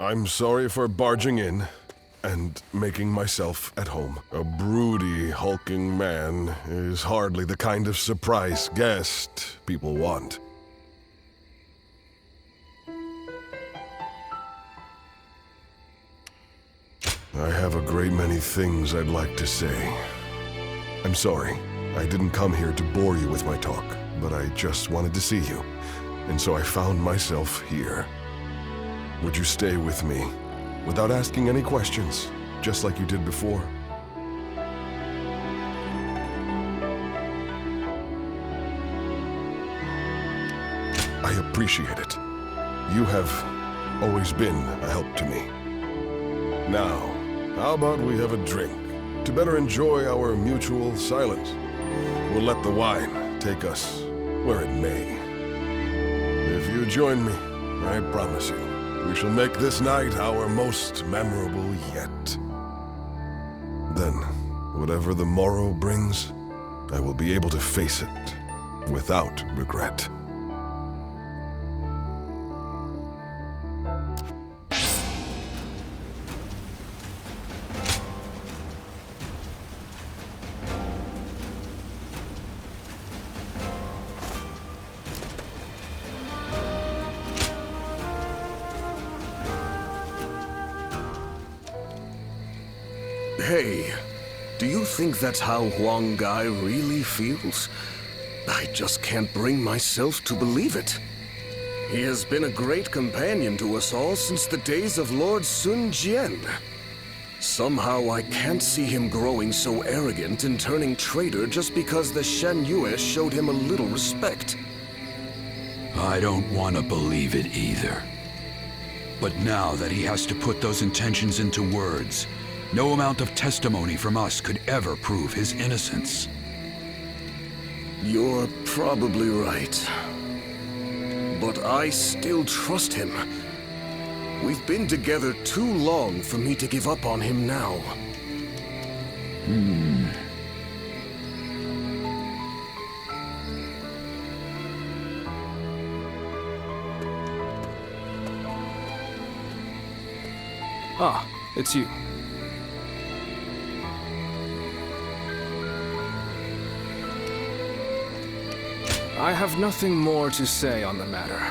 I'm sorry for barging in and making myself at home. A broody, hulking man is hardly the kind of surprise guest people want. I have a great many things I'd like to say. I'm sorry, I didn't come here to bore you with my talk, but I just wanted to see you, and so I found myself here. Would you stay with me, without asking any questions, just like you did before? I appreciate it. You have always been a help to me. Now, how about we have a drink, to better enjoy our mutual silence? We'll let the wine take us where it may. If you join me, I promise you, we shall make this night our most memorable yet. Then, whatever the morrow brings, I will be able to face it without regret. Hey, do you think that's how Huang Gai really feels? I just can't bring myself to believe it. He has been a great companion to us all since the days of Lord Sun Jian. Somehow I can't see him growing so arrogant and turning traitor just because the Shen Yue showed him a little respect. I don't want to believe it either. But now that he has to put those intentions into words, no amount of testimony from us could ever prove his innocence. You're probably right. But I still trust him. We've been together too long for me to give up on him now. Ah, it's you. I have nothing more to say on the matter.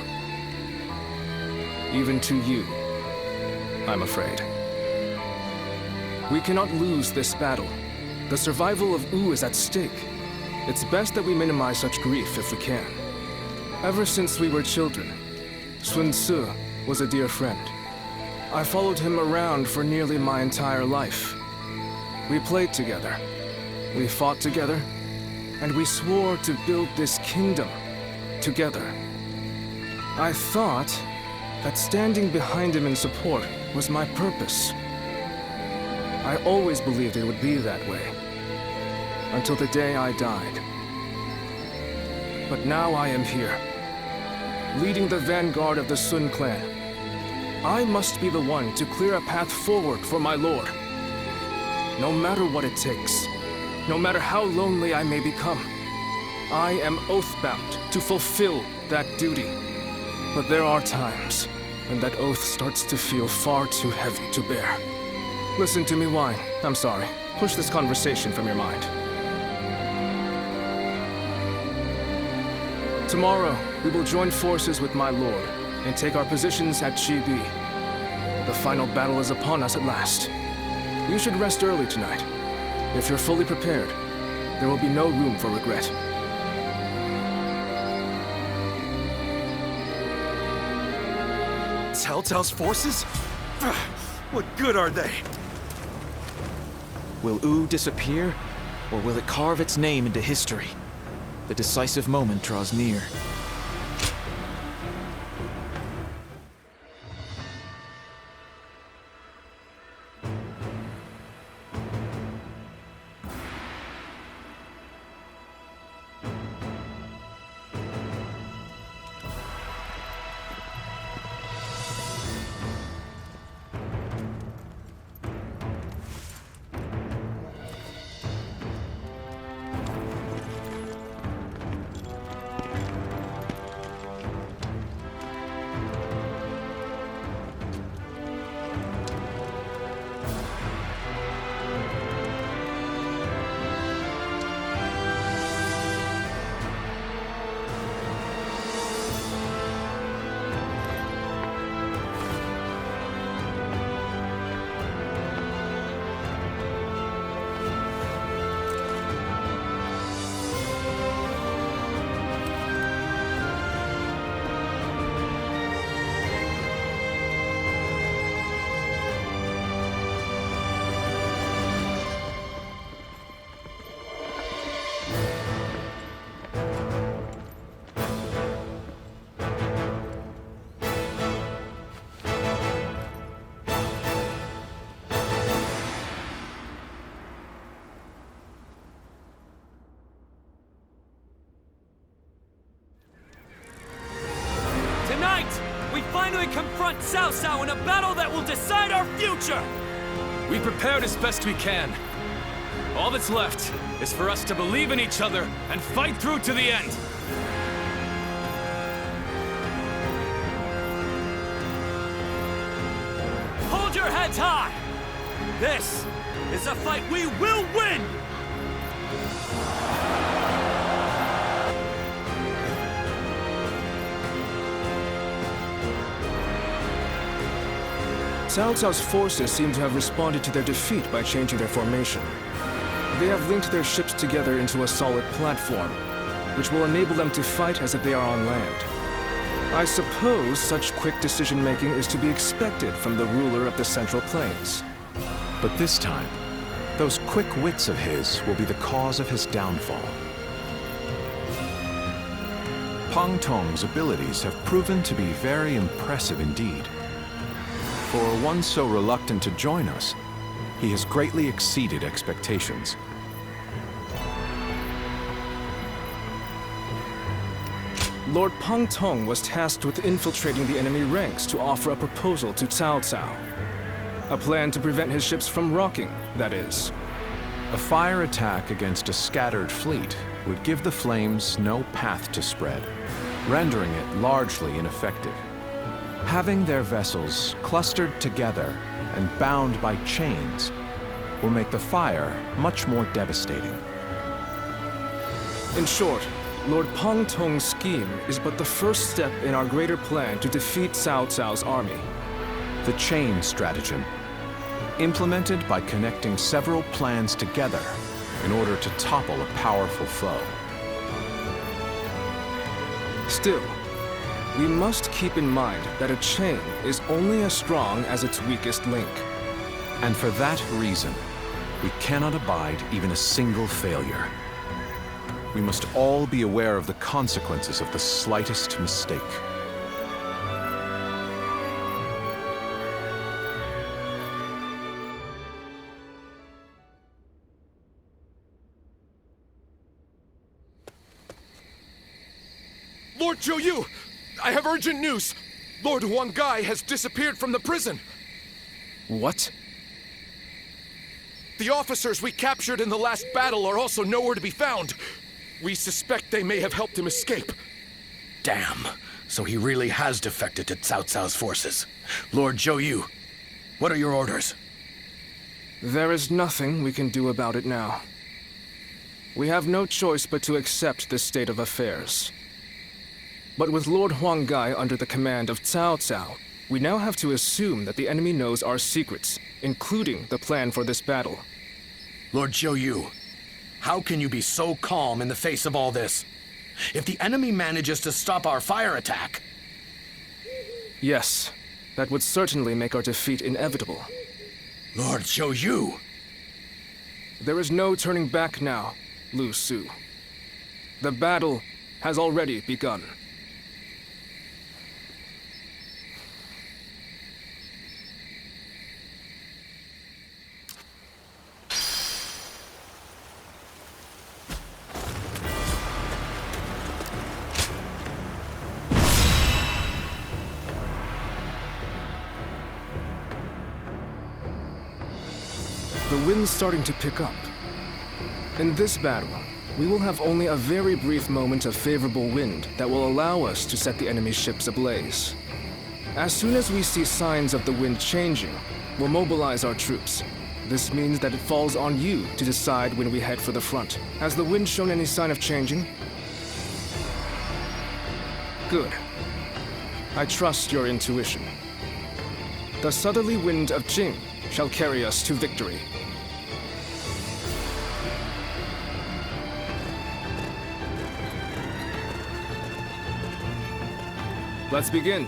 Even to you, I'm afraid. We cannot lose this battle. The survival of Wu is at stake. It's best that we minimize such grief if we can. Ever since we were children, Sun Tzu was a dear friend. I followed him around for nearly my entire life. We played together. We fought together. And we swore to build this kingdom together. I thought that standing behind him in support was my purpose. I always believed it would be that way, until the day I died. But now I am here, leading the vanguard of the Sun clan. I must be the one to clear a path forward for my lord. No matter what it takes. No matter how lonely I may become, I am oath-bound to fulfill that duty. But there are times when that oath starts to feel far too heavy to bear. Listen to me whine. I'm sorry. Push this conversation from your mind. Tomorrow, we will join forces with my lord and take our positions at Chibi. The final battle is upon us at last. You should rest early tonight. If you're fully prepared, there will be no room for regret. Cao Cao's forces? What good are they? Will Wu disappear, or will it carve its name into history? The decisive moment draws near. confront Cao Cao in a battle that will decide our future! We prepared as best we can. All that's left is for us to believe in each other and fight through to the end. Hold your heads high! This is a fight we will win! Cao Cao's forces seem to have responded to their defeat by changing their formation. They have linked their ships together into a solid platform, which will enable them to fight as if they are on land. I suppose such quick decision-making is to be expected from the ruler of the Central Plains. But this time, those quick wits of his will be the cause of his downfall. Pang Tong's abilities have proven to be very impressive indeed. For one so reluctant to join us, he has greatly exceeded expectations. Lord Pang Tong was tasked with infiltrating the enemy ranks to offer a proposal to Cao Cao. A plan to prevent his ships from rocking, that is. A fire attack against a scattered fleet would give the flames no path to spread, rendering it largely ineffective. Having their vessels clustered together and bound by chains will make the fire much more devastating. In short, Lord Pang Tong's scheme is but the first step in our greater plan to defeat Cao Cao's army. The chain stratagem, implemented by connecting several plans together in order to topple a powerful foe. Still, we must keep in mind that a chain is only as strong as its weakest link. And for that reason, we cannot abide even a single failure. We must all be aware of the consequences of the slightest mistake. Lord Zhou Yu! I have urgent news! Lord Huang Gai has disappeared from the prison! What? The officers we captured in the last battle are also nowhere to be found. We suspect they may have helped him escape. Damn. So he really has defected to Cao Cao's forces. Lord Zhou Yu, what are your orders? There is nothing we can do about it now. We have no choice but to accept this state of affairs. But with Lord Huang Gai under the command of Cao Cao, we now have to assume that the enemy knows our secrets, including the plan for this battle. Lord Zhou Yu, how can you be so calm in the face of all this? If the enemy manages to stop our fire attack... Yes, that would certainly make our defeat inevitable. Lord Zhou Yu! There is no turning back now, Lu Su. The battle has already begun. The wind's starting to pick up. In this battle, we will have only a very brief moment of favorable wind that will allow us to set the enemy ships ablaze. As soon as we see signs of the wind changing, we'll mobilize our troops. This means that it falls on you to decide when we head for the front. Has the wind shown any sign of changing? Good. I trust your intuition. The southerly wind of Jing shall carry us to victory. Let's begin.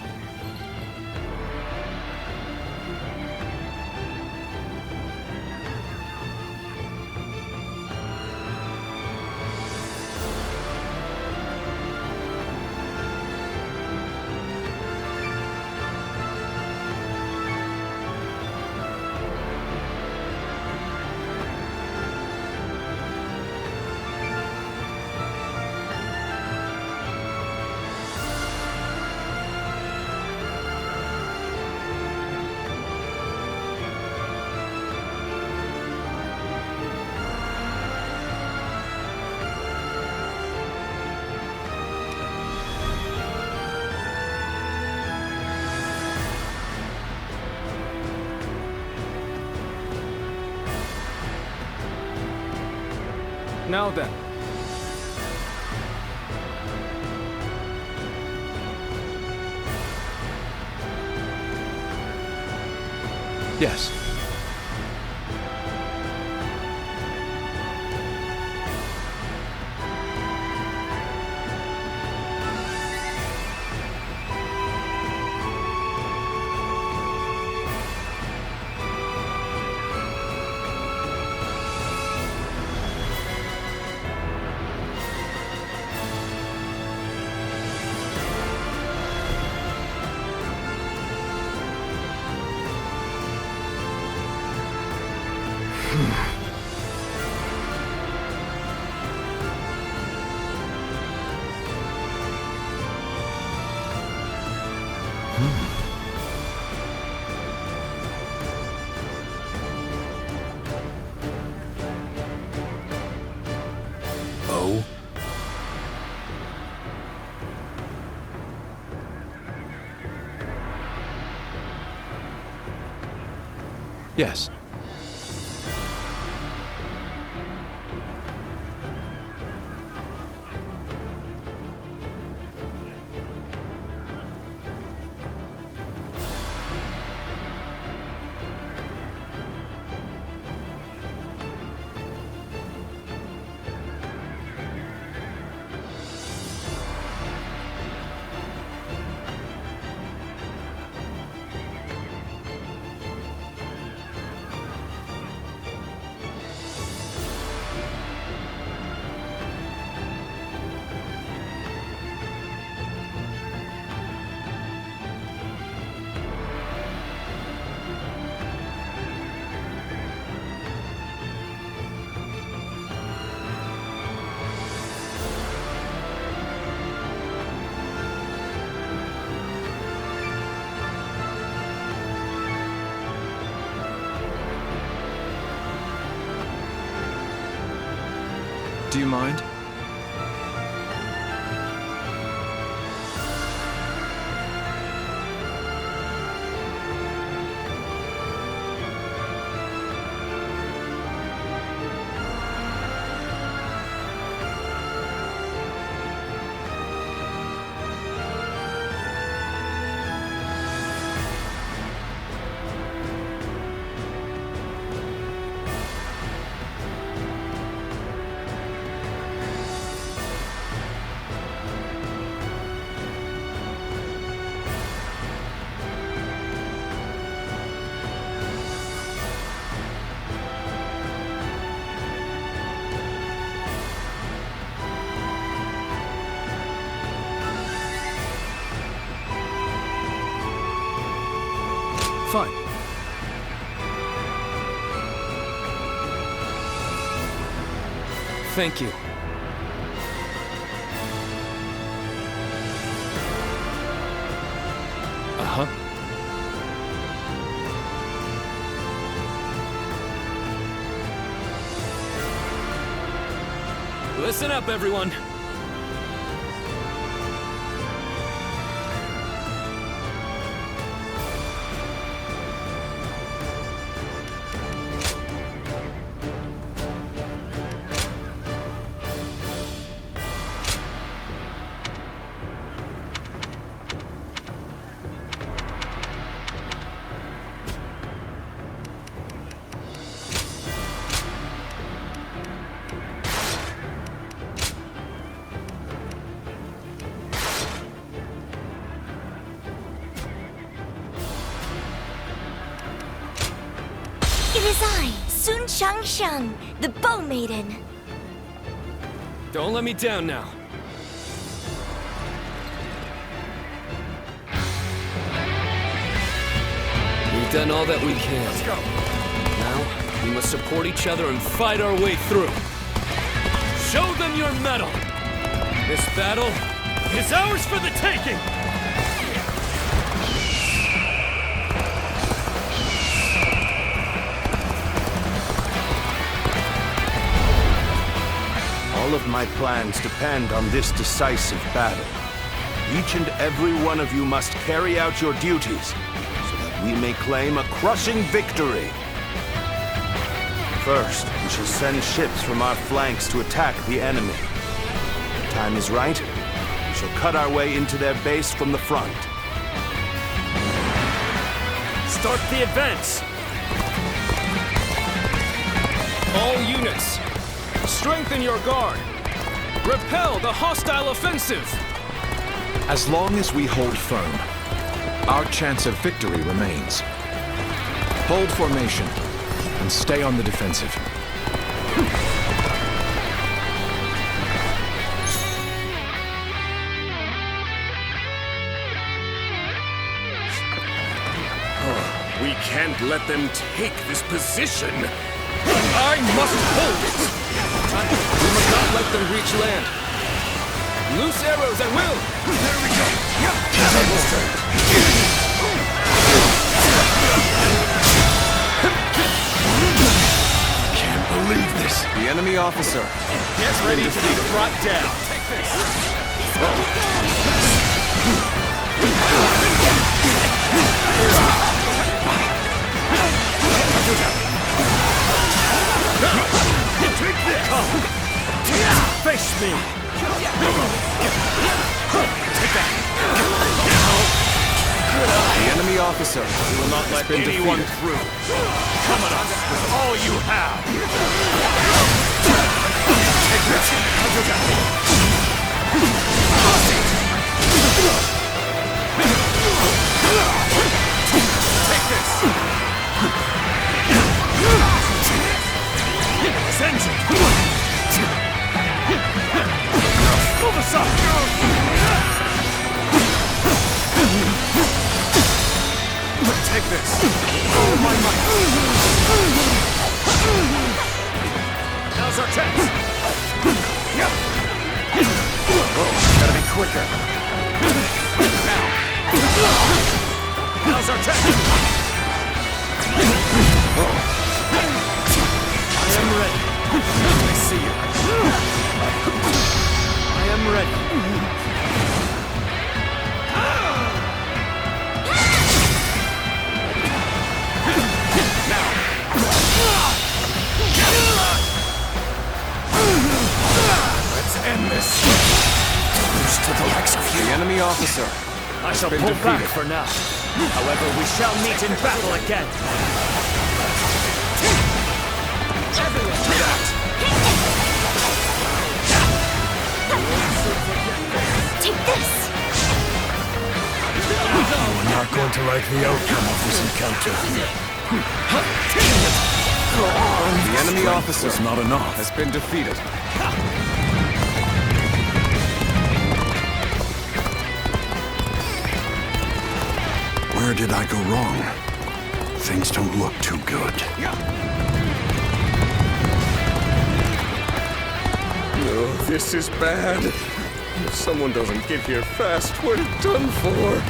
Now then. Yes. Oh? Yes. Do you mind? Fine. Thank you. Uh-huh. Listen up, everyone. It is I, Sun Shang, the Bow Maiden. Don't let me down now. We've done all that we can. Let's go. Now, we must support each other and fight our way through. Show them your mettle. This battle is ours for the taking. All of my plans depend on this decisive battle. Each and every one of you must carry out your duties, so that we may claim a crushing victory. First, we shall send ships from our flanks to attack the enemy. When the time is right, we shall cut our way into their base from the front. Start the advance! All units, strengthen your guard. Repel the hostile offensive. As long as we hold firm, our chance of victory remains. Hold formation and stay on the defensive. We can't let them take this position. I must hold it! We must not let them reach land. Loose arrows at will! There we go! Can't believe this. The enemy officer. Get ready to be brought down. Take this! Face me! Take that! The enemy officer. We will not let anyone through. Come at us with all you have! Take this! Take this! Send it! Move aside! Take this! Oh, my might! Now's our chance! Oh, gotta be quicker! Now! Now's our chance! I am ready! I see you! I am ready! Let's end this. Close to the likes of you. The enemy officer. I shall pull back for now. However, we shall meet in battle again. Everyone to that. Take this! We're not going to like the outcome of this encounter. The enemy officer is not enough. Has been defeated. Where did I go wrong? Things don't look too good. No, this is bad. If someone doesn't get here fast, we're done for.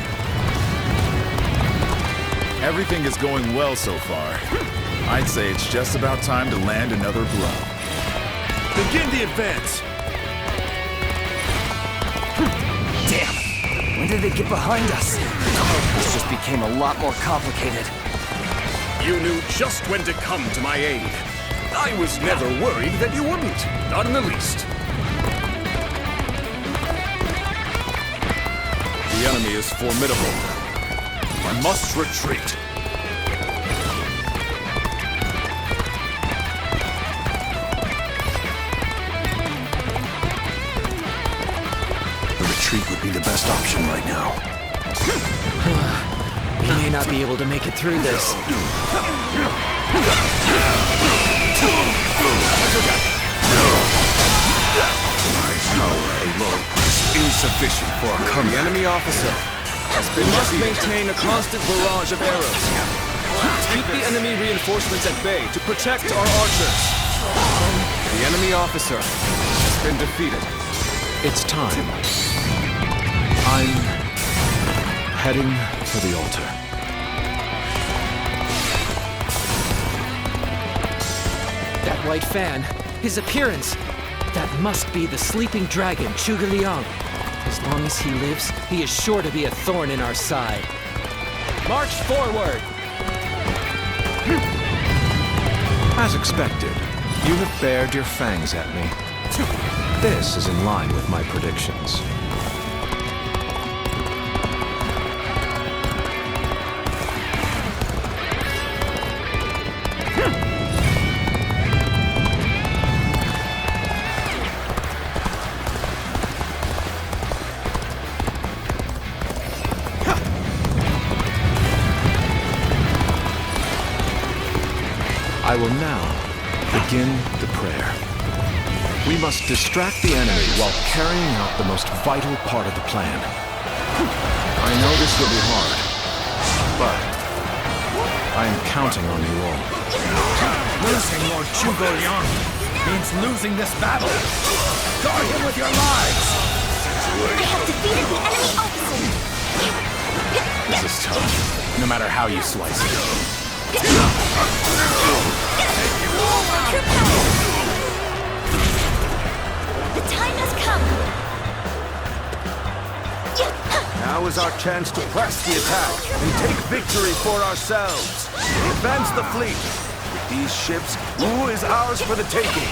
Everything is going well so far. I'd say it's just about time to land another blow. Begin the advance! Damn! When did they get behind us? This just became a lot more complicated. You knew just when to come to my aid. I was never worried that you wouldn't. Not in the least. The enemy is formidable. I must retreat. The retreat would be the best option right now. We may not be able to make it through this. My power alone is insufficient for a comeback. The enemy officer has been We must defeated. maintain a constant barrage of arrows. Keep the enemy reinforcements at bay to protect our archers. The enemy officer has been defeated. It's time. I'm heading for the altar. That white fan, his appearance, that must be the sleeping dragon, Zhuge Liang. As long as he lives, he is sure to be a thorn in our side. March forward! As expected, you have bared your fangs at me. This is in line with my predictions. I will now begin the prayer. We must distract the enemy while carrying out the most vital part of the plan. I know this will be hard, but I am counting on you all. Losing Lord Zhuge means losing this battle. Guard him with your lives! They have defeated the enemy officer! This is tough, no matter how you slice it. The time has come! Now is our chance to press the attack and take victory for ourselves. Advance the fleet. With these ships, Wu is ours for the taking.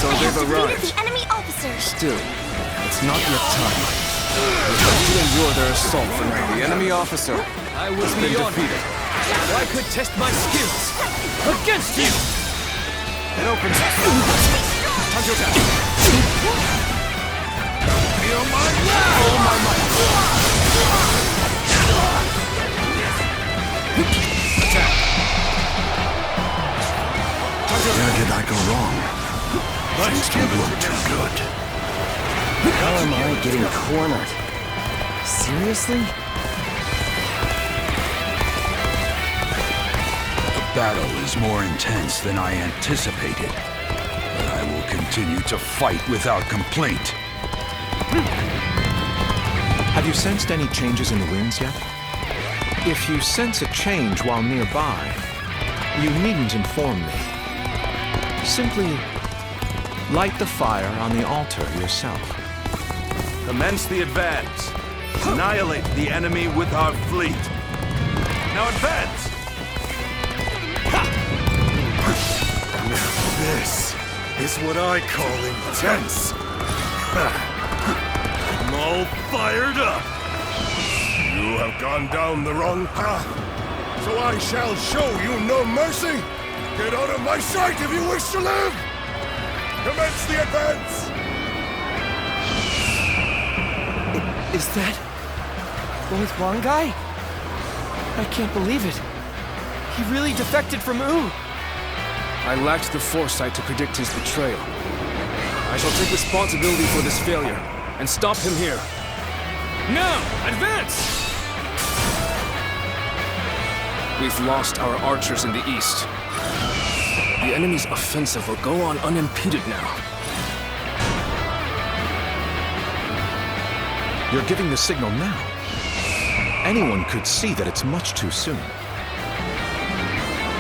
So they've arrived. The enemy officers. Still, it's not yet time. We have to endure their assault for now. The enemy officer I was has been beyond defeated. So I could test my skills against you! It opens. Time to attack. Feel my wrath! All my might. Attack. Where did I go wrong? Things don't look too good. How am I getting cornered? Seriously? The battle is more intense than I anticipated, but I will continue to fight without complaint. Have you sensed any changes in the winds yet? If you sense a change while nearby, you needn't inform me. Simply light the fire on the altar yourself. Commence the advance. Annihilate the enemy with our fleet. Now advance! Now this is what I call intense. I'm all fired up. You have gone down the wrong path, so I shall show you no mercy. Get out of my sight if you wish to live! Commence the advance! Is that Lord Huangai? I can't believe it. He really defected from Wu. I lacked the foresight to predict his betrayal. I shall take responsibility for this failure and stop him here. Now, advance! We've lost our archers in the east. The enemy's offensive will go on unimpeded now. You're giving the signal now. Anyone could see that it's much too soon.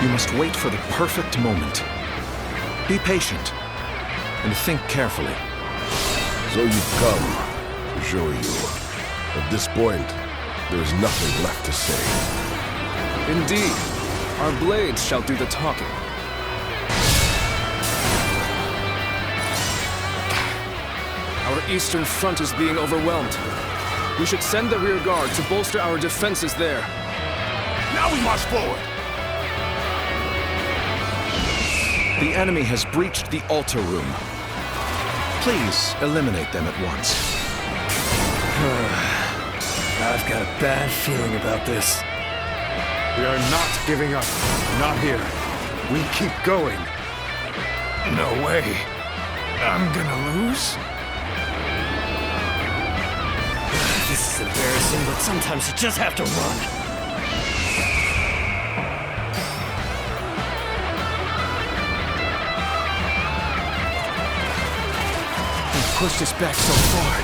You must wait for the perfect moment. Be patient and think carefully. So you've come, Zhou Yu. At this point, there's nothing left to say. Indeed, our blades shall do the talking. Our eastern front is being overwhelmed. We should send the rear guard to bolster our defenses there. Now we march forward! The enemy has breached the altar room. Please eliminate them at once. I've got a bad feeling about this. We are not giving up. Not here. We keep going. No way. I'm gonna lose? This is embarrassing, but sometimes you just have to run. We've pushed us back so far,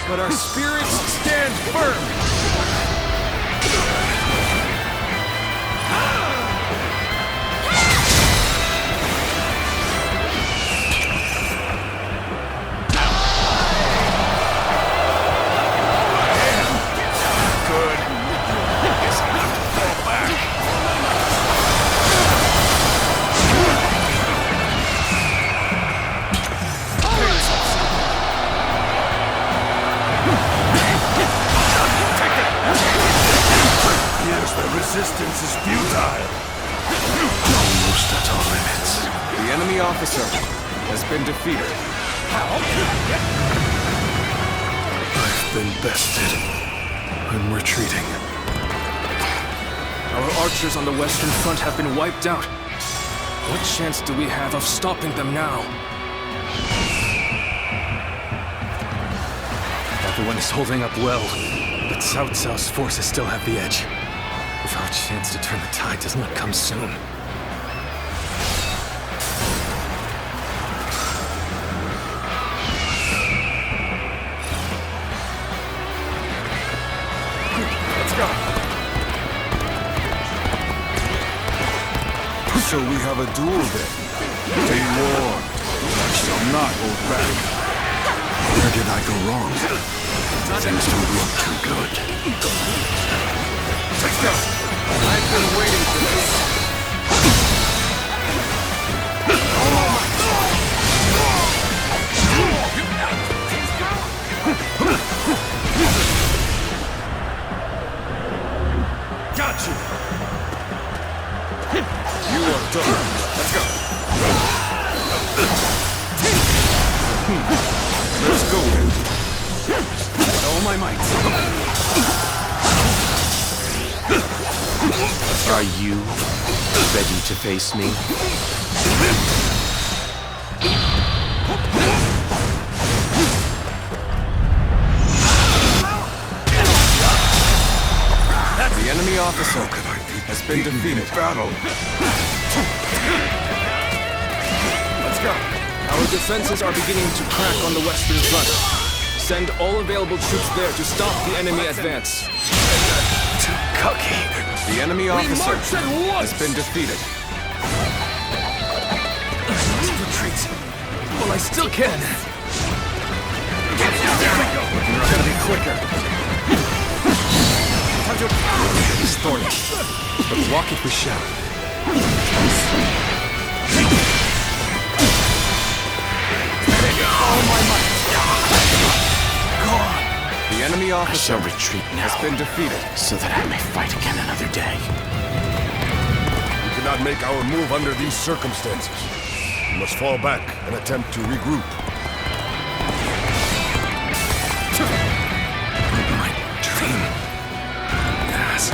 but our spirits stand firm. officer has been defeated. I've been bested. I'm retreating. Our archers on the Western Front have been wiped out. What chance do we have of stopping them now? Everyone is holding up well, but Cao Cao's forces still have the edge. If our chance to turn the tide does not come soon. Let's go. So we have a duel then. Be warned. I shall not hold back. Where did I go wrong? Things don't look too good. Let's go. I've been waiting for this. Got you. You are done. Let's go. Let's go then. With all my might. Are you ready to face me? The enemy officer has been defeated. Battle. Let's go. Our defenses are beginning to crack on the Western Front. Send all available troops there to stop the enemy advance. Too cocky. The enemy officer has been defeated. Retreat. Well, I still can. There we go. We're gonna be quicker. It's thorny, but walk it we shall. All my might. The enemy officer I shall retreat now, has been defeated, so that I may fight again another day. We cannot make our move under these circumstances. We must fall back and attempt to regroup. My dream. Yes.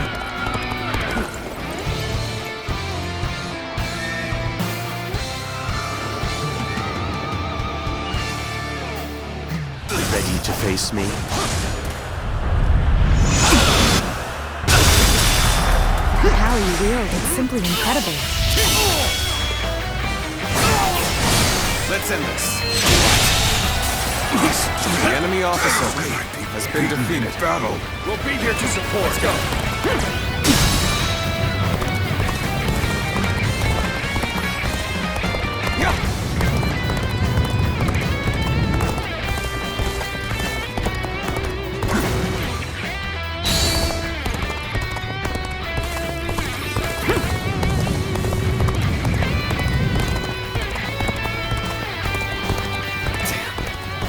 Ready to face me? How you wield, it's simply incredible. let's end this. The enemy officer has been defeated. Battle. We'll be here to support. Let's go.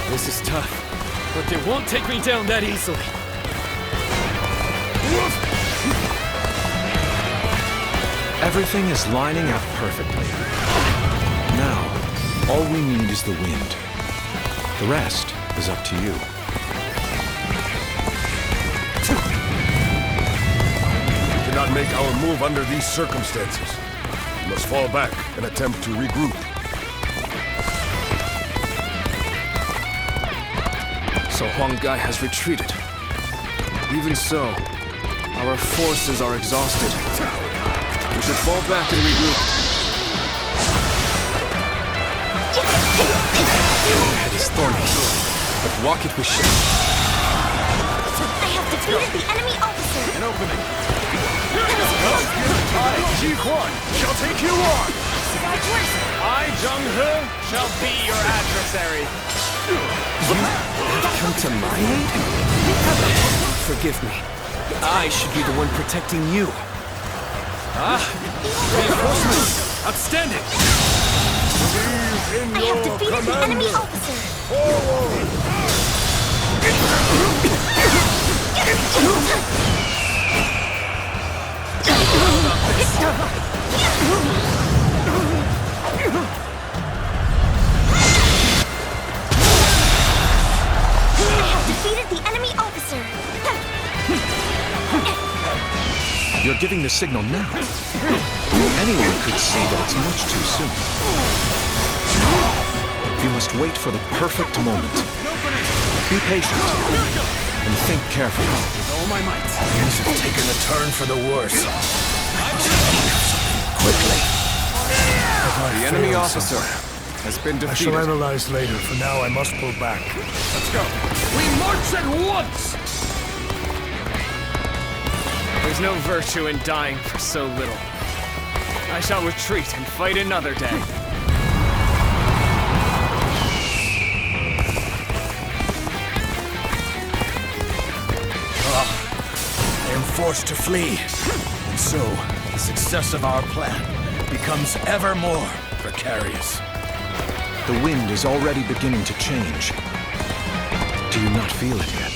This is tough, but they won't take me down that easily. Everything is lining up perfectly. Now, all we need is the wind. The rest is up to you. We cannot make our move under these circumstances. We must fall back and attempt to regroup. So Huang Gai has retreated. Even so, our forces are exhausted. We should fall back and regroup. Your head is thorny, but walk it with shame. I have defeated the enemy officer. An opening. I, Ji Huan, shall take you on. I, Zheng He, shall be your adversary. Come to my aid? Forgive me. I should be the one protecting you. Reinforcements! Outstanding! I have defeated the enemy officer. giving the signal now. Anyone could see that it's much too soon. You must wait for the perfect moment. Be patient and think carefully. With all my might. Things have taken a turn for the worse. I must think of something quickly. The enemy officer has been defeated. I shall analyze later. For now, I must pull back. Let's go. We march at once! There's no virtue in dying for so little. I shall retreat and fight another day. I am forced to flee. And so, the success of our plan becomes ever more precarious. The wind is already beginning to change. Do you not feel it yet?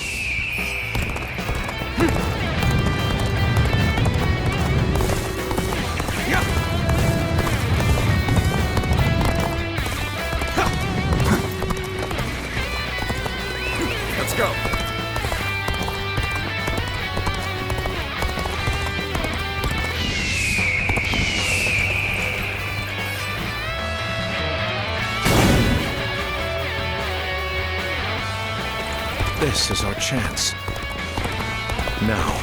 Let's go. This is our chance. Now,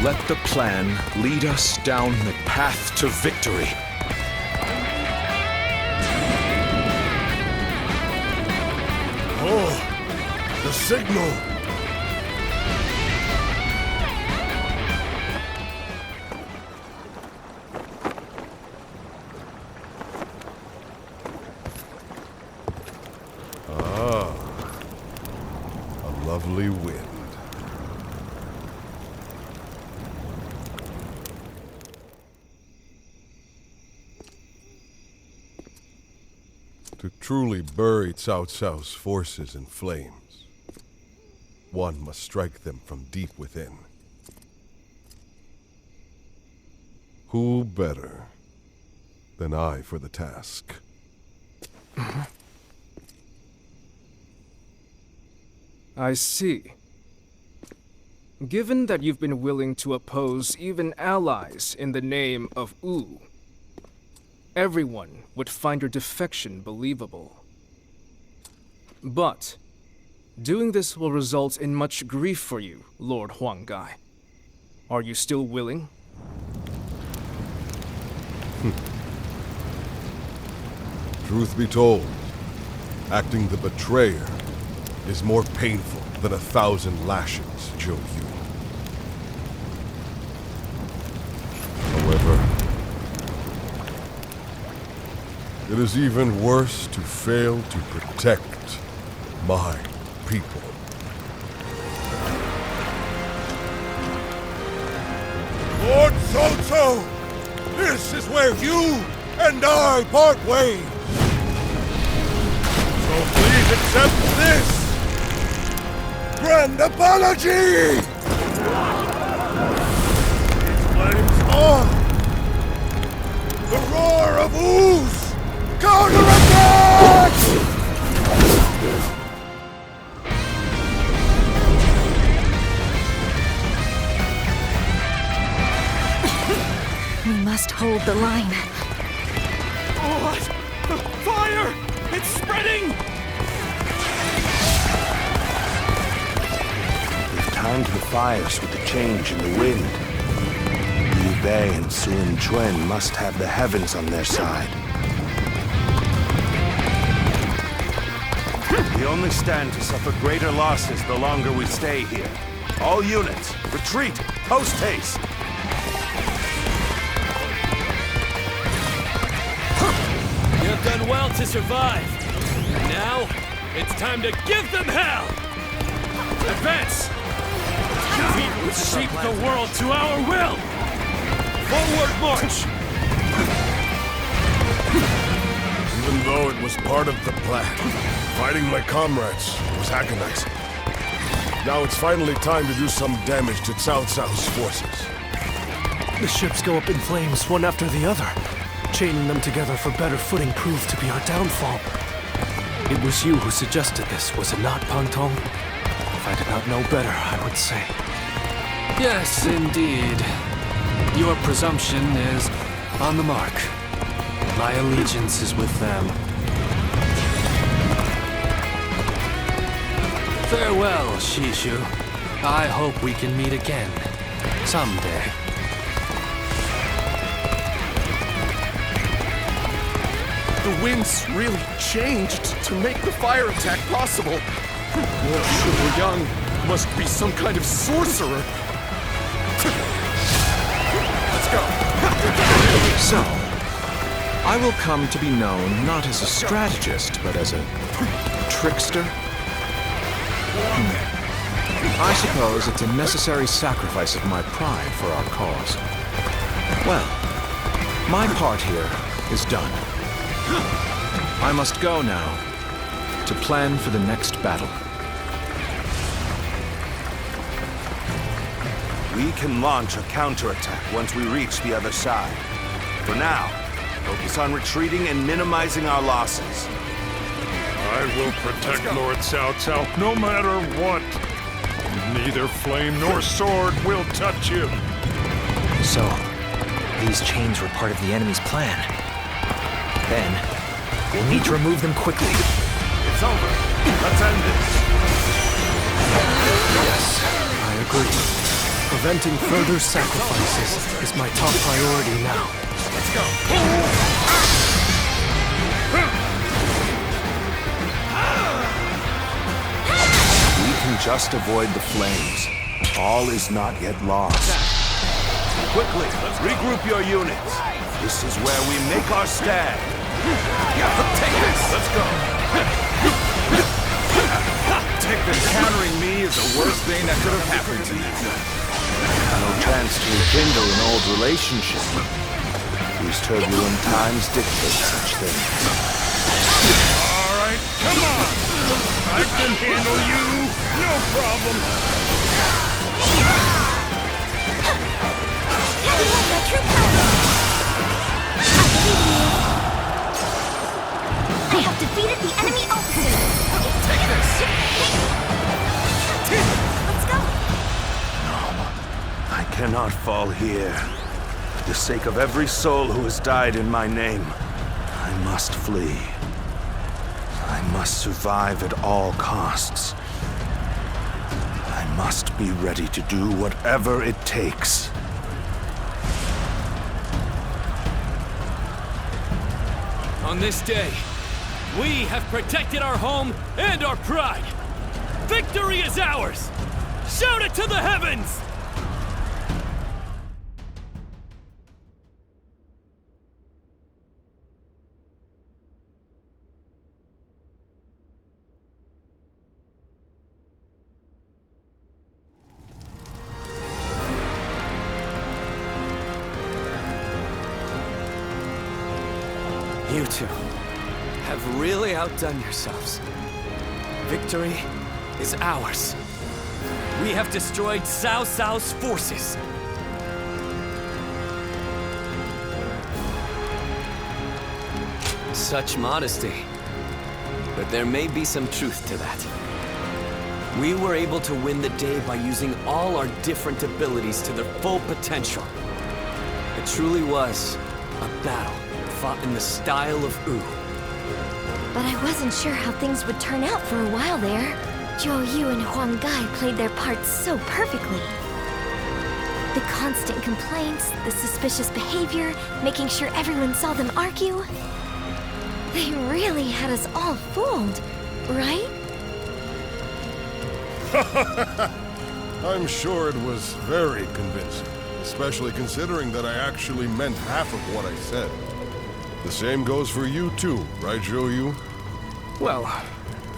let the plan lead us down the path to victory. Oh, the signal! Lovely wind. To truly bury Cao Cao's forces in flames, one must strike them from deep within. Who better than I for the task? I see. Given that you've been willing to oppose even allies in the name of Wu, everyone would find your defection believable. But doing this will result in much grief for you, Lord Huanggai. Are you still willing? Truth be told, acting the betrayer is more painful than 1,000 lashings, Zhou Yu. However, it is even worse to fail to protect my people. Lord Cao, this is where you and I part ways. So please accept this grand apology! It's flames on! The roar of ooze! Counterattack! We must hold the line. What? Fire! It's spreading! Timed the fires with the change in the wind. Liu Bei and Sun Quan must have the heavens on their side. We only stand to suffer greater losses the longer we stay here. All units, retreat, post haste! You have done well to survive. And now, it's time to give them hell! Advance! We will shape the world to our will! Forward march! Even though it was part of the plan, fighting my comrades was agonizing. Now it's finally time to do some damage to Cao Cao's forces. The ships go up in flames, one after the other. Chaining them together for better footing proved to be our downfall. It was you who suggested this, was it not, Pang Tong? If I did not know better, I would say. Yes, indeed. Your presumption is on the mark. My allegiance is with them. Farewell, Shishu. I hope we can meet again. Someday. The winds really changed to make the fire attack possible. Lord Shuo must be some kind of sorcerer. Let's go. So, I will come to be known not as a strategist, but as a trickster? I suppose it's a necessary sacrifice of my pride for our cause. Well, my part here is done. I must go now to plan for the next battle. We can launch a counterattack once we reach the other side. For now, focus on retreating and minimizing our losses. I will protect Lord Cao Cao no matter what. Neither flame nor sword will touch you. So, these chains were part of the enemy's plan. Then, we'll need to remove them quickly. It's over. Let's end this. Yes, I agree. Preventing further sacrifices is my top priority now. Let's go. We can just avoid the flames. All is not yet lost. Quickly, regroup your units. This is where we make our stand. Take this. Let's go. Take this. Countering me is the worst thing that could have happened to you. No chance to rekindle an old relationship. These turbulent times dictate such things. All right, come on! I can handle you, no problem! I have defeated the enemy officer! Take this! Let's go! I cannot fall here. For the sake of every soul who has died in my name, I must flee. I must survive at all costs. I must be ready to do whatever it takes. On this day, we have protected our home and our pride. Victory is ours! Shout it to the heavens! You two have really outdone yourselves. Victory is ours. We have destroyed Cao Cao's forces. Such modesty. But there may be some truth to that. We were able to win the day by using all our different abilities to their full potential. It truly was a battle fought in the style of Wu. But I wasn't sure how things would turn out for a while there. Zhou Yu and Huang Gai played their parts so perfectly. The constant complaints, the suspicious behavior, making sure everyone saw them argue. They really had us all fooled, right? I'm sure it was very convincing, especially considering that I actually meant half of what I said. The same goes for you too, right, Zhou Yu? Well,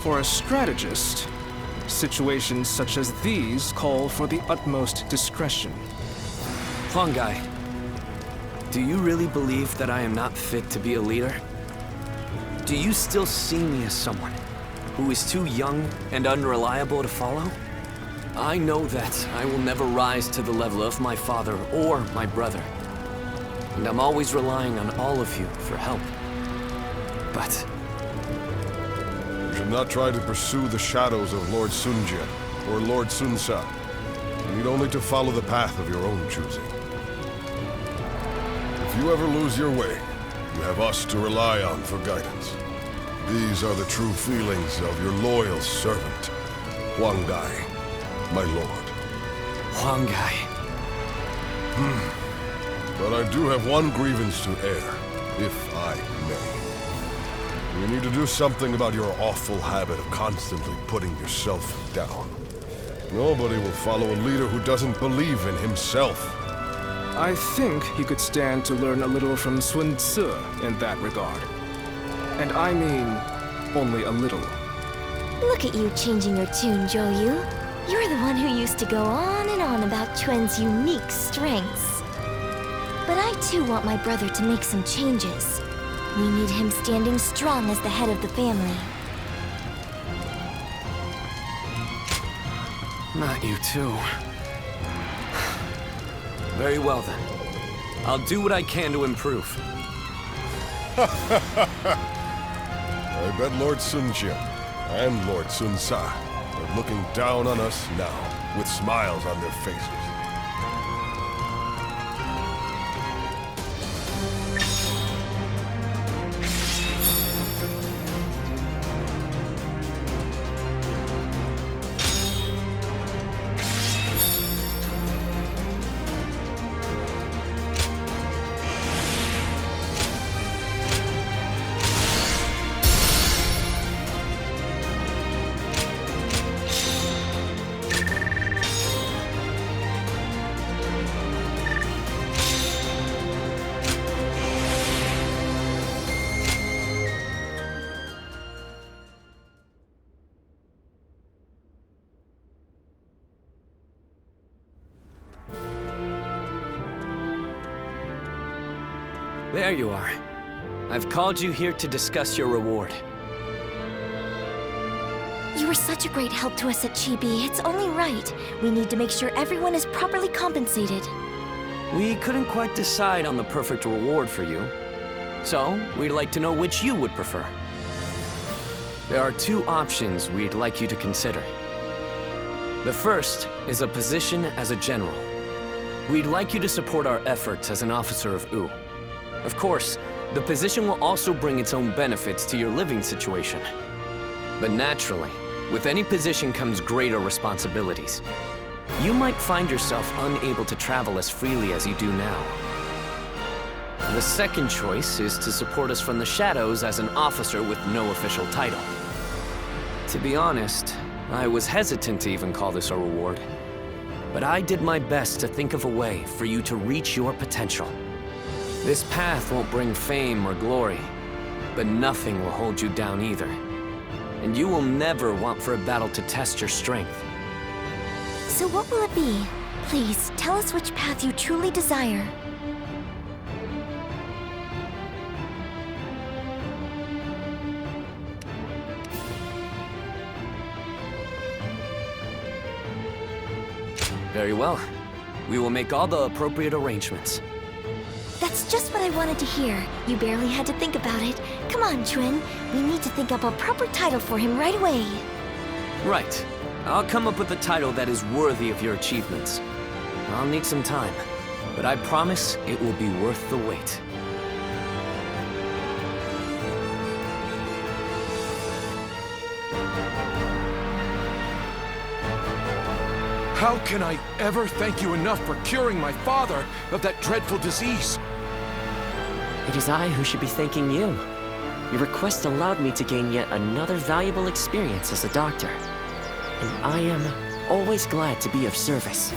for a strategist, situations such as these call for the utmost discretion. Huang Gai, do you really believe that I am not fit to be a leader? Do you still see me as someone who is too young and unreliable to follow? I know that I will never rise to the level of my father or my brother. And I'm always relying on all of you for help. But You should not try to pursue the shadows of Lord Sun Jian or Lord Sun Sa. You need only to follow the path of your own choosing. If you ever lose your way, you have us to rely on for guidance. These are the true feelings of your loyal servant, Huang Gai, my lord. Huang Gai. But I do have one grievance to air, if I may. You need to do something about your awful habit of constantly putting yourself down. Nobody will follow a leader who doesn't believe in himself. I think he could stand to learn a little from Sun Tzu in that regard. And I mean, only a little. Look at you changing your tune, Zhou Yu. You're the one who used to go on and on about Quen's unique strengths. But I too want my brother to make some changes. We need him standing strong as the head of the family. Not you too. Very well then. I'll do what I can to improve. I bet Lord Sun Jian and Lord Sun Sa are looking down on us now, with smiles on their faces. There you are. I've called you here to discuss your reward. You were such a great help to us at Chibi. It's only right. We need to make sure everyone is properly compensated. We couldn't quite decide on the perfect reward for you. So, we'd like to know which you would prefer. There are two options we'd like you to consider. The first is a position as a general. We'd like you to support our efforts as an officer of U. Of course, the position will also bring its own benefits to your living situation. But naturally, with any position comes greater responsibilities. You might find yourself unable to travel as freely as you do now. The second choice is to support us from the shadows as an officer with no official title. To be honest, I was hesitant to even call this a reward. But I did my best to think of a way for you to reach your potential. This path won't bring fame or glory, but nothing will hold you down either. And you will never want for a battle to test your strength. So what will it be? Please, tell us which path you truly desire. Very well. We will make all the appropriate arrangements. That's just what I wanted to hear. You barely had to think about it. Come on, Chuen. We need to think up a proper title for him right away. Right. I'll come up with a title that is worthy of your achievements. I'll need some time, but I promise it will be worth the wait. How can I ever thank you enough for curing my father of that dreadful disease? It is I who should be thanking you. Your request allowed me to gain yet another valuable experience as a doctor. And I am always glad to be of service.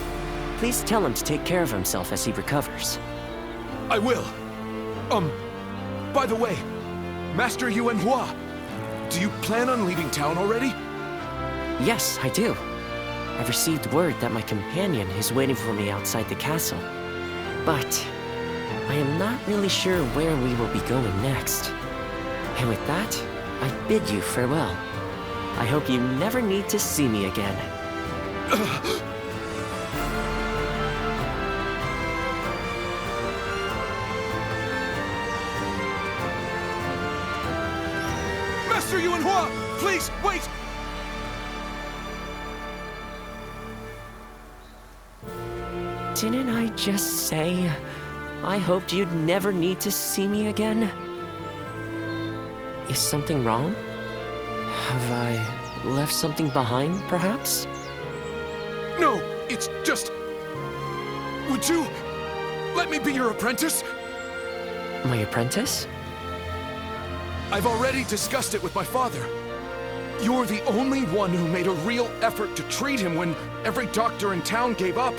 Please tell him to take care of himself as he recovers. I will. By the way, Master Yuanhua, do you plan on leaving town already? Yes, I do. I've received word that my companion is waiting for me outside the castle. But I am not really sure where we will be going next. And with that, I bid you farewell. I hope you never need to see me again. Master Yuanhua, please, wait! Didn't I just say I hoped you'd never need to see me again. Is something wrong? Have I left something behind, perhaps? No, it's just... Would you let me be your apprentice? My apprentice? I've already discussed it with my father. You're the only one who made a real effort to treat him when every doctor in town gave up.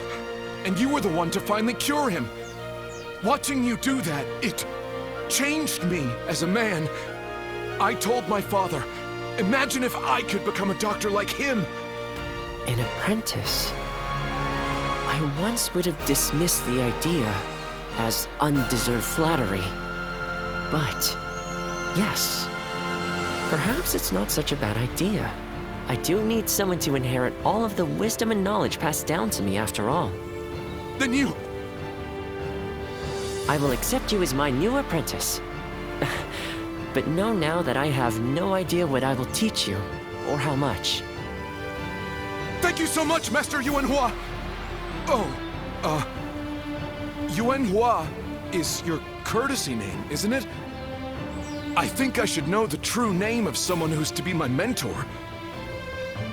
And you were the one to finally cure him. Watching you do that, it changed me as a man. I told my father, imagine if I could become a doctor like him. An apprentice? I once would have dismissed the idea as undeserved flattery. But, yes, perhaps it's not such a bad idea. I do need someone to inherit all of the wisdom and knowledge passed down to me after all. Then you... I will accept you as my new apprentice. But know now that I have no idea what I will teach you, or how much. Thank you so much, Master Yuanhua! Oh, Yuanhua is your courtesy name, isn't it? I think I should know the true name of someone who's to be my mentor.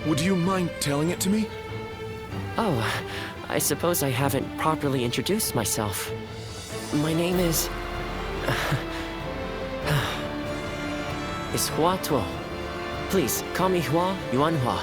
Would you mind telling it to me? Oh, I suppose I haven't properly introduced myself. My name is Hua Tuo. Please, call me Hua Yuanhua.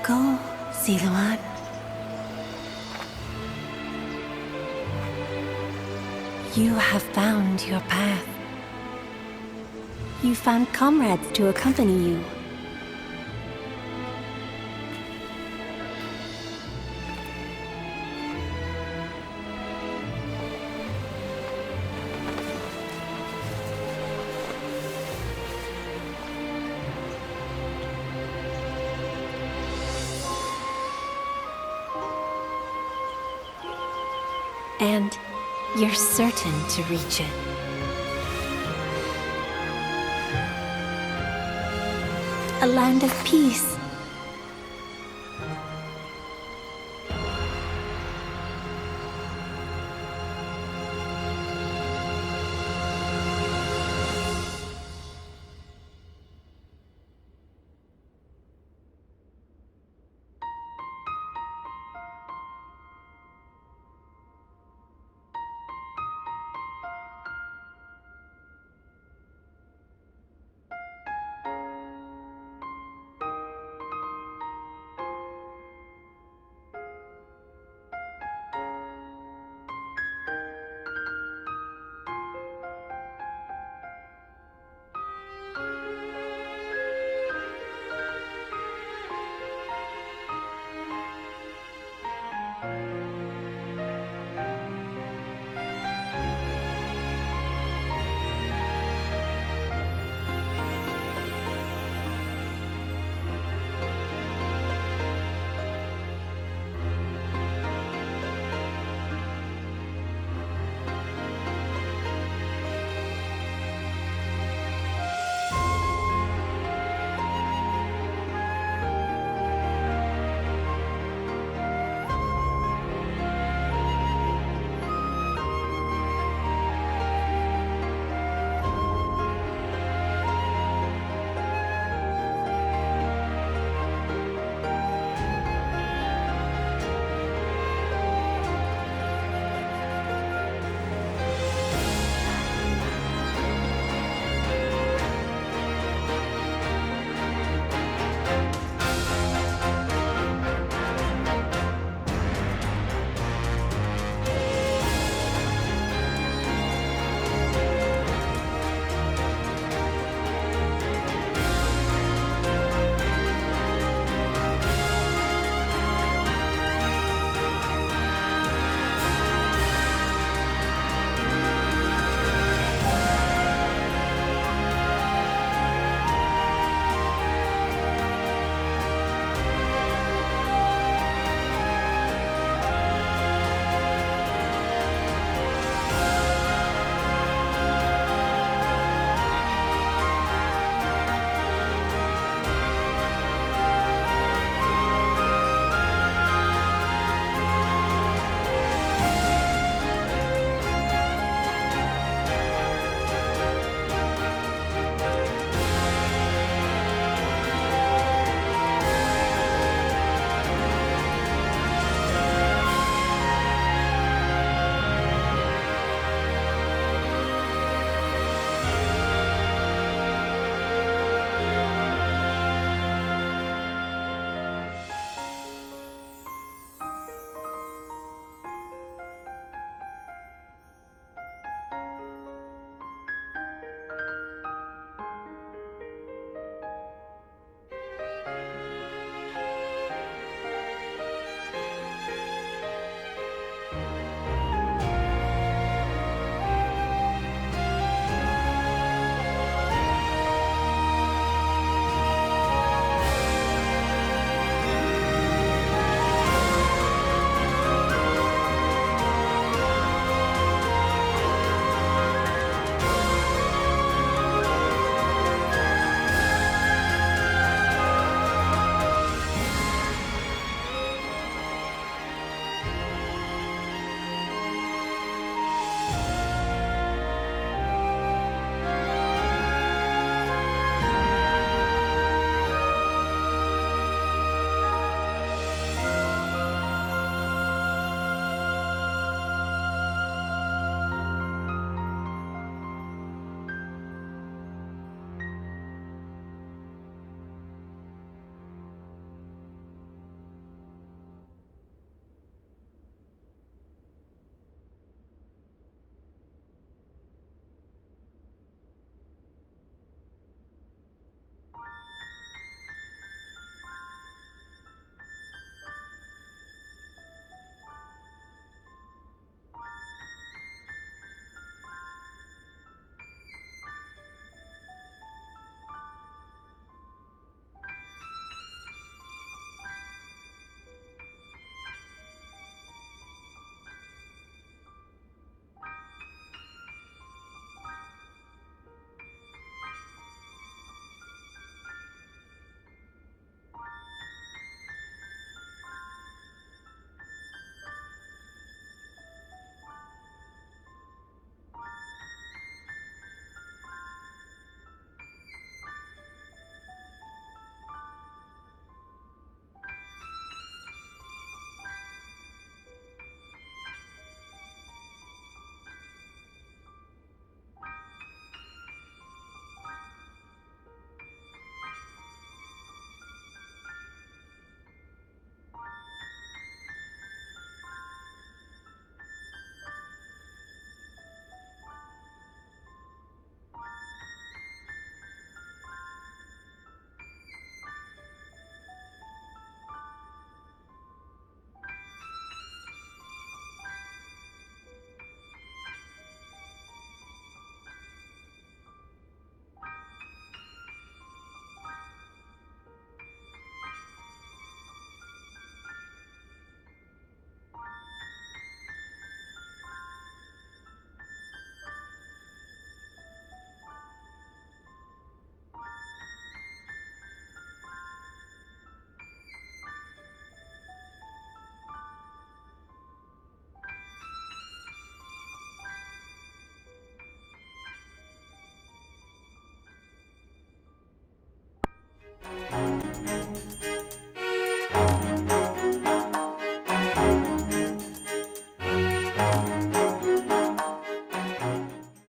Go, Ziluan. You have found your path. You found comrades to accompany you. And you're certain to reach it. A land of peace